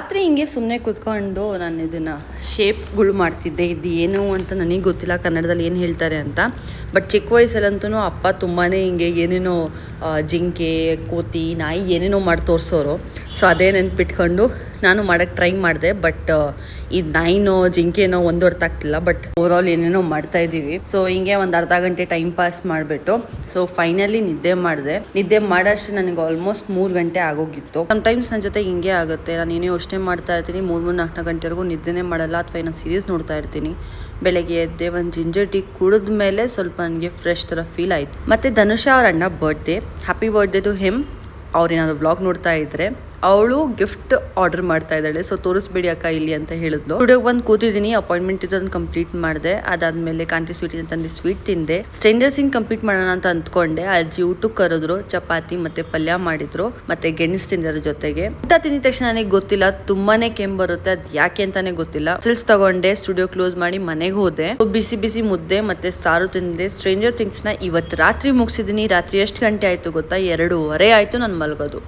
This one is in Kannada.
ರಾತ್ರಿ ಹಿಂಗೆ ಸುಮ್ಮನೆ ಕೂತ್ಕೊಂಡು ನಾನು ಇದನ್ನು ಶೇಪ್ಗಳು ಮಾಡ್ತಿದ್ದೆ. ಇದು ಏನು ಅಂತ ನನಗೆ ಗೊತ್ತಿಲ್ಲ ಕನ್ನಡದಲ್ಲಿ ಏನು ಹೇಳ್ತಾರೆ ಅಂತ. ಬಟ್ ಚಿಕ್ಕ ವಯಸ್ಸಲ್ಲಂತೂ ಅಪ್ಪ ತುಂಬಾ ಹಿಂಗೆ ಏನೇನೋ ಜಿಂಕೆ, ಕೋತಿ, ನಾಯಿ ಏನೇನೋ ಮಾಡಿ ತೋರಿಸೋರು. ಸೊ ಅದೇ ನೆನ್ಪಿಟ್ಕೊಂಡು ನಾನು ಮಾಡೋಕ್ಕೆ ಟ್ರೈ ಮಾಡಿದೆ. ಬಟ್ ಇದು ನಾಯಿನೋ ಜಿಂಕೆನೋ ಒಂದು ಅರ್ಥ ಆಗ್ತಿಲ್ಲ. ಬಟ್ ಓವರಾಲ್ ಏನೇನೋ ಮಾಡ್ತಾಯಿದ್ದೀವಿ. ಸೊ ಹಿಂಗೆ ಒಂದು ಅರ್ಧ ಗಂಟೆ ಟೈಮ್ ಪಾಸ್ ಮಾಡಿಬಿಟ್ಟು ಸೊ ಫೈನಲಿ ನಿದ್ದೆ ಮಾಡಿದೆ. ನಿದ್ದೆ ಮಾಡೋಷ್ಟು ನನಗೆ ಆಲ್ಮೋಸ್ಟ್ 3 ಗಂಟೆ ಆಗೋಗಿತ್ತು. ಸಮ್ಟೈಮ್ಸ್ ನನ್ನ ಜೊತೆ ಹಿಂಗೆ ಆಗುತ್ತೆ. ನಾನು ಏನೇ ಯೋಚನೆ ಮಾಡ್ತಾ ಇರ್ತೀನಿ, 3-4 ಗಂಟೆವರೆಗೂ ನಿದ್ದೆನೇ ಮಾಡಲ್ಲ, ಅಥವಾ ಏನೋ ಸೀರೀಸ್ ನೋಡ್ತಾ ಇರ್ತೀನಿ. ಬೆಳಗ್ಗೆ ಎದ್ದೆ ಒಂದು ಜಿಂಜರ್ ಟೀ ಕುಡಿದ ಮೇಲೆ ಸ್ವಲ್ಪ ನನಗೆ ಫ್ರೆಶ್ ಥರ ಫೀಲ್ ಆಯಿತು. ಮತ್ತು ಧನುಷಾ ಅವ್ರ ಅಣ್ಣ birthday, happy birthday to him. ಅವ್ರೇನಾದ್ರು ವ್ಲಾಗ್ ನೋಡ್ತಾ ಇದ್ರೆ ಅವಳು ಗಿಫ್ಟ್ ಆರ್ಡರ್ ಮಾಡ್ತಾ ಇದ್ದಾಳೆ. ಸೊ ತೋರಿಸ್ಬೇಡಿ ಅಕ್ಕ ಇಲ್ಲಿ ಅಂತ ಹೇಳಿದ್ಲು. ಸ್ಟುಡಿಯೋಗೆ ಬಂದು ಕೂತಿದ್ದೀನಿ. ಅಪಾಯಿಂಟ್ಮೆಂಟ್ ಇದನ್ನು ಕಂಪ್ಲೀಟ್ ಮಾಡಿದೆ. ಅದಾದ್ಮೇಲೆ ಕಾಂತಿ ಸ್ವೀಟ್ ಅಂತಂದು ಸ್ವೀಟ್ ತಿಂದೆ. ಸ್ಟ್ರೇಂಜರ್ ಸಿಂಗ್ ಕಂಪ್ಲೀಟ್ ಮಾಡೋಣ ಅಂತ ಅಂದ್ಕೊಂಡೆ. ಅಜ್ಜಿ ಊಟಕ್ಕೆ ಕರೆದ್ರು, ಚಪಾತಿ ಮತ್ತೆ ಪಲ್ಯ ಮಾಡಿದ್ರು, ಮತ್ತೆ ಗೆಣಸ್ ತಿಂದರ ಜೊತೆಗೆ. ಊಟ ತಿಂದ ತಕ್ಷಣ ನನಗೆ ಗೊತ್ತಿಲ್ಲ, ತುಂಬಾನೇ ಕೆಮ್ಮು ಬರುತ್ತೆ. ಅದ್ ಯಾಕೆ ಅಂತಾನೆ ಗೊತ್ತಿಲ್ಲ. ಸಿಲ್ಸ್ ತಗೊಂಡೆ, ಸ್ಟುಡಿಯೋ ಕ್ಲೋಸ್ ಮಾಡಿ ಮನೆಗೆ ಹೋದೆ. ಬಿಸಿ ಬಿಸಿ ಮುದ್ದೆ ಮತ್ತೆ ಸಾರು ತಿಂದೆ. ಸ್ಟ್ರೇಂಜರ್ ಥಿಂಗ್ಸ್ ನ ಇವತ್ತು ರಾತ್ರಿ ಮುಗಿಸಿದೀನಿ. ರಾತ್ರಿ ಎಷ್ಟು ಗಂಟೆ ಆಯ್ತು ಗೊತ್ತಾ? 2:30 ಆಯ್ತು ನಾನು ಮಲಗೋದು.